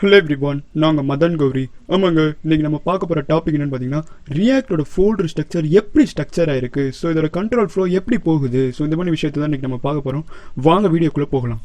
Hello everyone, நாங்க மதன் கௌரி. ஆமாங்க, இன்னைக்கு நம்ம பார்க்க போற டாபிக் என்னன்னு பாத்தீங்கன்னா ரியாக்டோட ஃபோல்டர் ஸ்ட்ரக்சர் எப்படி ஸ்ட்ரக்சர் ஆயிருக்கு, ஸோ இதோட கண்ட்ரோல் ஃப்ளோ எப்படி போகுது, ஸோ இந்த மாதிரி விஷயத்தை தான் இன்னைக்கு நம்ம பார்க்க போறோம். வாங்க வீடியோக்குள்ள போகலாம்.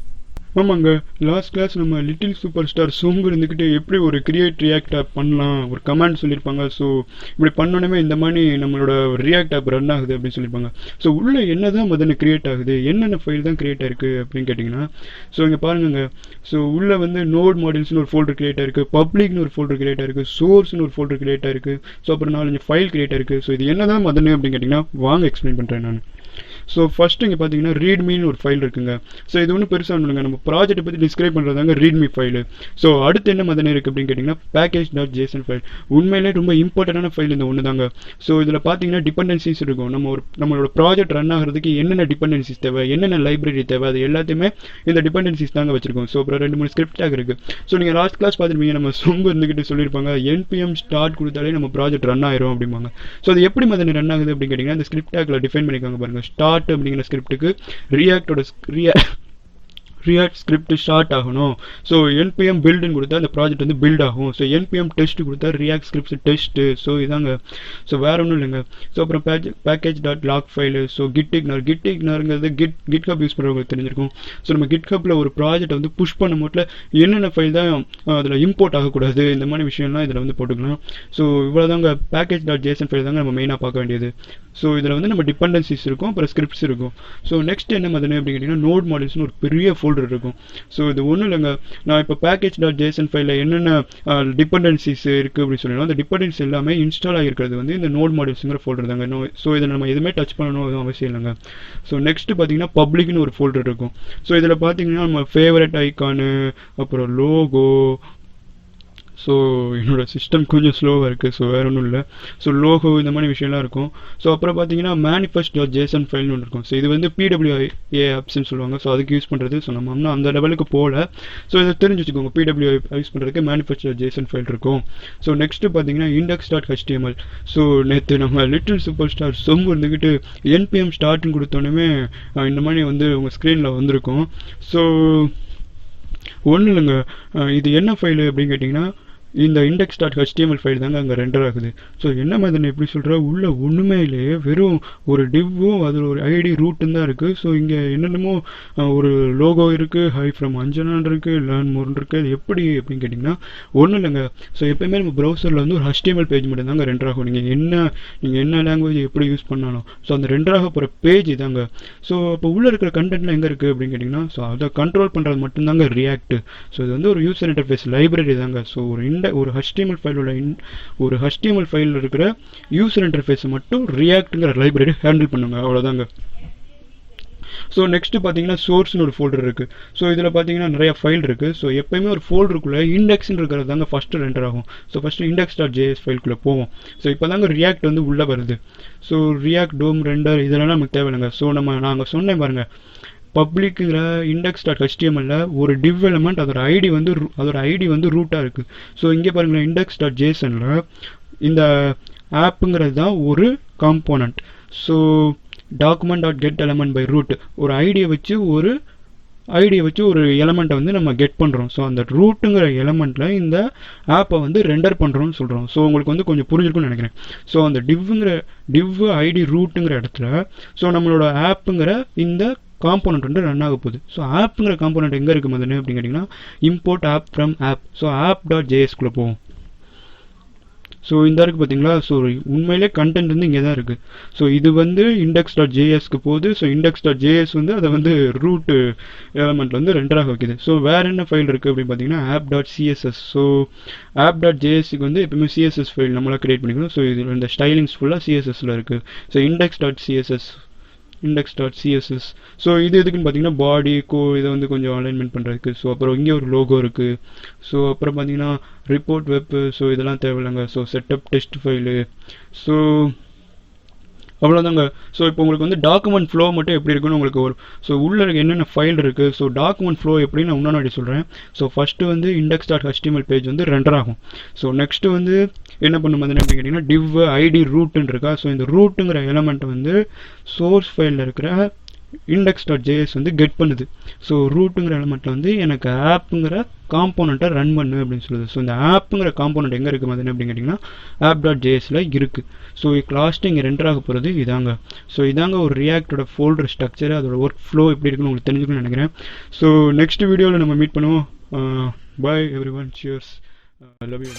ஆமாங்க, லாஸ்ட் கிளாஸ் நம்ம லிட்டில் சூப்பர் ஸ்டார் சோம்பு இருந்துக்கிட்டு எப்படி ஒரு கிரியேட் ரியாக்ட் ஆப் பண்ணலாம் ஒரு கமாண்ட் சொல்லியிருப்பாங்க. ஸோ இப்படி பண்ணோன்னே இந்த மாதிரி நம்மளோட ரியாக்ட் ஆப் ரன் ஆகுது அப்படின்னு சொல்லியிருப்பாங்க. ஸோ உள்ள என்ன தான் மதன கிரியேட் ஆகுது, என்னென்ன ஃபைல் தான் கிரியேட் ஆயிருக்கு அப்படின்னு கேட்டிங்கன்னா, ஸோ இங்கே பாருங்க. ஸோ உள்ள வந்து நோட் மாடல்ஸ்னு ஒரு ஃபோல்டர் கிரியேட் ஆயிருக்கு, பப்ளிக்னு ஒரு ஃபோல்டர் கிரியேட் ஆயிருக்கு, சோர்ஸ்னு ஒரு ஃபோல்டர் கிரியேட் ஆயிருக்கு, ஸோ அப்புறம் 4-5 ஃபைல் கிரியேட் ஆயிருக்கு. ஸோ இது என்ன தான் மதனு அப்படின்னு கேட்டிங்கன்னா வாங்க எக்ஸ்பிளைன் பண்ணுறேன் நான். ஸோ ஃபர்ஸ்ட் இங்கே பார்த்தீங்கன்னா ரீட்மின்னு ஒரு ஃபைல் இருக்குங்க. ஸோ இது ஒன்றும் பெருசாக ஒன்றுங்க, நம்ம ப்ராஜெக்ட்டை பற்றி டிஸ்கிரைப் பண்ணுறதாங்க ரீட்மி ஃபைலு. ஸோ அடுத்து என்ன மதன இருக்குது அப்படின்னு கேட்டிங்கன்னா package.json ஃபைல். உண்மையிலே ரொம்ப இம்பார்ட்டண்டான ஃபைல் இந்த ஒன்று தாங்க. ஸோ இதில் பார்த்தீங்கன்னா டிபெண்டன்சிஸ் இருக்கும். நம்மளோட ப்ராஜெக்ட் ரன் ஆகிறதுக்கு என்னென்ன டிபெண்டன்சிஸ் தேவை, என்னென்ன லைப்ரரி தேவை, அது எல்லாத்தையுமே இந்த டிபெண்டன்சிஸ் தாங்க வச்சிருக்கோம். ஸோ அப்புறம் 2-3 ஸ்கிரிப்ட் டேக் இருக்குது. ஸோ நீங்கள் லாஸ்ட் கிளாஸ் பார்த்துருப்பீங்க, நம்ம சொம்பு இருந்துக்கிட்டு சொல்லியிருப்பாங்க npm ஸ்டார்ட் கொடுத்தாலே நம்ம ப்ராஜெக்ட் ரன் ஆயிரும் அப்படிம்பாங்க. ஸோ அது எப்படி மதன ரன் ஆகுது அப்படின்னு கேட்டிங்கன்னா இந்த ஸ்கிரிப்ட் டேக்கில் டிஃபைன் பண்ணிக்காங்க பாருங்க. ஸ்டார்ட் அப்படிங்கிற ஸ்கிரிப்டுக்கு ரியாக்ட் ஸ்கிரிப்ட் ஸ்டார்ட் ஆகணும். ஸோ npm பில்டுன்னு கொடுத்தா அந்த ப்ராஜெக்ட் வந்து பில்ட் ஆகும். ஸோ npm டெஸ்ட் கொடுத்தா ரியாக்ட் ஸ்கிரிப்ட் டெஸ்ட்டு. ஸோ இதாங்க. ஸோ வேற ஒன்றும் இல்லைங்க. ஸோ அப்புறம் பேக்கேஜ்.லாக் ஃபைலு. ஸோ கிட்இக்னாருங்கிறது GitHub யூஸ் பண்ணுறவங்களுக்கு தெரிஞ்சிருக்கும். ஸோ நம்ம GitHubல ஒரு ப்ராஜெக்ட்டை வந்து புஷ் பண்ண மட்டும் என்னென்ன ஃபைல் தான் அதில் இம்போர்ட் ஆகக்கூடாது, இந்த மாதிரி விஷயம்லாம் இதில் வந்து போட்டுக்கலாம். ஸோ இவ்வளோதாங்க package.json ஃபைல் தாங்க நம்ம மெயினாக பார்க்க வேண்டியது. ஸோ இதில் வந்து நம்ம டிபெண்டன்சிஸ் இருக்கும், அப்புறம் ஸ்கிரிப்ட்ஸ் இருக்கும். ஸோ நெக்ஸ்ட் என்ன மதனு அப்படின்னு கேட்டிங்கன்னா நோட் மாடல்ஸ்னு ஒரு பெரிய ஃபோல்டர் இருக்கும். ஸோ இது ஒன்றும் இல்லைங்க, நான் இப்போ package.json ஃபைலில் என்னென்ன டிபெண்டன்சிஸ் இருக்குது அப்படின்னு சொல்லணும். அந்த டிபெண்டன்சி எல்லாமே இன்ஸ்டால் ஆகிருக்கிறது வந்து இந்த நோட் மாடல்ஸுங்கிற ஃபோல்டர் தாங்க. ஸோ இதை நம்ம எதுவுமே டச் பண்ணணும் அவசியம் இல்லைங்க. ஸோ நெக்ஸ்ட் பார்த்தீங்கன்னா பப்ளிக்னு ஒரு ஃபோல்டர் இருக்கும். ஸோ இதில் பார்த்தீங்கன்னா நம்ம ஃபேவரட் ஐக்கானு, அப்புறம் லோகோ. ஸோ என்னோட சிஸ்டம் கொஞ்சம் ஸ்லோவாக இருக்குது, ஸோ வேறு ஒன்றும் இல்லை. ஸோ லோகோ இந்த மாதிரி விஷயம்லாம் இருக்கும். ஸோ அப்புறம் பார்த்தீங்கன்னா manifest.json ஃபைல்னு ஒன்று இருக்கும். ஸோ இது வந்து PWA ஆப்ஸ்ன்னு சொல்லுவாங்க. ஸோ அதுக்கு யூஸ் பண்ணுறது. ஸோ நம்ம இன்னும் அந்த லெவலுக்கு போகல. ஸோ இதை தெரிஞ்சு வச்சுக்கோங்க, PWA யூஸ் பண்ணுறதுக்கு manifest.json ஃபைல் இருக்கும். ஸோ நெக்ஸ்ட்டு பார்த்தீங்கன்னா index.html. ஸோ நேற்று நம்ம லிட்டில் சூப்பர் ஸ்டார் சொம்பு இருந்துக்கிட்டு npm ஸ்டார்ட்னு கொடுத்தோன்னே இந்த மாதிரி வந்து உங்கள் ஸ்க்ரீனில் வந்திருக்கும். ஸோ ஒன்றும் இல்லைங்க, இது என்ன ஃபைலு அப்படின்னு கேட்டிங்கன்னா இந்த index.html ஃபைல் தாங்க அங்கே ரெண்டர் ஆகுது. ஸோ என்ன மாதிரி எப்படி சொல்கிறா, உள்ள ஒன்றுமே இல்லையே, வெறும் ஒரு டிவ்வும் அதில் ஒரு ஐடி ரூட்டுன்னு தான் இருக்குது. ஸோ இங்கே என்னென்னமோ ஒரு லோகோ இருக்குது, ஹை ஃப்ரம் அஞ்சனான் இருக்குது, லேர்ன் மோர்னு இருக்குது. அது எப்படி அப்படின்னு கேட்டிங்கன்னா ஒன்றும் இல்லைங்க. ஸோ எப்போயுமே நம்ம ப்ரௌசரில் வந்து ஒரு HTML பேஜ் மட்டும் தாங்க ரெண்டர் ஆகும். நீங்கள் என்ன லாங்குவேஜ் எப்படி யூஸ் பண்ணாலும் ஸோ அந்த ரெண்டர் ஆக போகிற பேஜ் இதாங்க. ஸோ இப்போ உள்ளே இருக்கிற கண்டென்ட்லாம் எங்கே இருக்குது அப்படின்னு கேட்டிங்கன்னா ஸோ அதை கண்ட்ரோல் பண்ணுறது மட்டும்தாங்க ரியாக்ட். ஸோ இது வந்து ஒரு யூசர் இன்டர்ஃபேஸ் லைப்ரரி தாங்க. ஸோ ஒரு HTML ஃபைலில் இருக்கிற யூசர் இன்டர்ஃபேஸை மட்டும் ரியாக்ட்ங்கிற லைப்ரரி ஹேண்டில் பண்ணுங்க, அவ்வளோதாங்க. ஸோ நெக்ஸ்ட்டு பார்த்தீங்கன்னா சோர்ஸ்னு ஒரு ஃபோல்டர் இருக்குது. ஸோ இதில் பார்த்தீங்கன்னா நிறைய ஃபைல் இருக்குது. ஸோ எப்போயுமே ஒரு ஃபோல்டருக்குள்ளே இண்டெக்ஸ்ன்னு இருக்கிறது தாங்க ஃபஸ்ட்டு ரெண்டர் ஆகும். ஸோ ஃபஸ்ட்டு index.js ஃபைல்குள்ளே போவோம். ஸோ இப்போ தாங்க ரியாக்ட் வந்து உள்ளே வருது. ஸோ ரியாக்ட் டோம் ரெண்டர் இதெல்லாம் நமக்கு தேவையில்லைங்க. ஸோ நாங்கள் சொன்னேன் பாருங்கள், பப்ளிக்குங்கிற index.html ஒரு div எலமெண்ட் அதோட ஐடி வந்து ரூட்டாக இருக்குது. ஸோ இங்கே பாருங்களேன், index.jsonல இந்த ஆப்புங்கிறது தான் ஒரு component. So document.get element by root ஒரு ஐடியை வச்சு ஒரு எலமெண்ட்டை வந்து நம்ம கெட் பண்ணுறோம். ஸோ அந்த ரூட்டுங்கிற எலமெண்ட்டில் இந்த ஆப்பை வந்து ரெண்டர் பண்ணுறோம்னு சொல்கிறோம். ஸோ உங்களுக்கு வந்து கொஞ்சம் புரிஞ்சிருக்கும்னு நினைக்கிறேன். ஸோ அந்த div ஐடி ரூட்டுங்கிற இடத்துல ஸோ நம்மளோட ஆப்புங்கிற இந்த காம்போனண்ட் வந்து ரன் ஆக போகுது. ஸோ ஆப்புங்கிற காம்போனண்ட் எங்கே இருக்குது மதனு அப்படின்னு கேட்டிங்கன்னா import app from app. So app.jsக்குள்ளே போவோம். ஸோ இந்த இருக்குது பார்த்தீங்களா. ஸோ உண்மையிலே கண்டென்ட் வந்து இங்கே தான் இருக்குது. ஸோ இது வந்து index.jsக்கு போகுது. ஸோ index.js வந்து அதை வந்து ரூட் எலமெண்ட்டில் வந்து ரெண்டராக வைக்குது. ஸோ வேறு என்ன ஃபைல் இருக்குது அப்படின்னு பார்த்தீங்கன்னா app.css. ஸோ app.jsக்கு வந்து எப்பவுமே CSS ஃபைல் நம்மளாக க்ரியேட் பண்ணிக்கணும். ஸோ இதில் இந்த ஸ்டைலிங்ஸ் ஃபுல்லாக CSSல இருக்குது. So index.css. ஸோ இது எதுக்குன்னு பார்த்தீங்கன்னா பாடி இதை வந்து கொஞ்சம் அலைன்மெண்ட் பண்ணுறதுக்கு. ஸோ அப்புறம் இங்கே ஒரு லோகோ இருக்குது. ஸோ அப்புறம் பார்த்தீங்கன்னா ரிப்போர்ட் வெப். ஸோ இதெல்லாம் தேவையில்லைங்க. So setup test file. So அவ்வளோதாங்க. ஸோ இப்போ உங்களுக்கு வந்து டாக்குமெண்ட் ஃப்ளோ மட்டும் எப்படி இருக்குன்னு உங்களுக்கு ஒரு ஸோ உள்ளே என்னென்ன ஃபைல் இருக்குது. ஸோ டாக்குமெண்ட் ஃப்ளோ எப்படின்னு நான் இன்னொன்று சொல்கிறேன். ஸோ ஃபஸ்ட்டு வந்து index.html பேஜ் வந்து ரெண்டர் ஆகும். ஸோ நெக்ஸ்ட்டு வந்து என்ன பண்ணும் அப்படின்னு கேட்டிங்கன்னா div ஐடி ரூட்டுன்னு இருக்கா. ஸோ இந்த ரூட்டுங்கிற எலமெண்ட்டை வந்து சோர்ஸ் ஃபைலில் இருக்கிற index.js வந்து கெட் பண்ணுது. ஸோ ரூட்டுங்கிற எலமெண்ட்டில் வந்து எனக்கு ஆப்புங்கிற காம்போனண்ட்டை ரன் பண்ணு அப்படின்னு சொல்லுது. ஸோ இந்த ஆப்புங்கிற காம்போனண்ட் எங்கே இருக்குது மாதிரி அப்படின்னு கேட்டிங்கன்னா app.jsல இருக்குது. ஸோ லாஸ்ட்டு இங்கே ரெண்டர் ஆக போகிறது இதாங்க. ஸோ இதாங்க ஒரு ரியாக்டோட ஃபோல்டர் ஸ்ட்ரக்சர், அதோட ஒர்க் ஃப்ளோ எப்படி இருக்குன்னு உங்களுக்கு தெரிஞ்சுக்கணும்னு நினைக்கிறேன். ஸோ நெக்ஸ்ட் வீடியோவில் நம்ம மீட் பண்ணுவோம். Bye everyone, cheers, love you.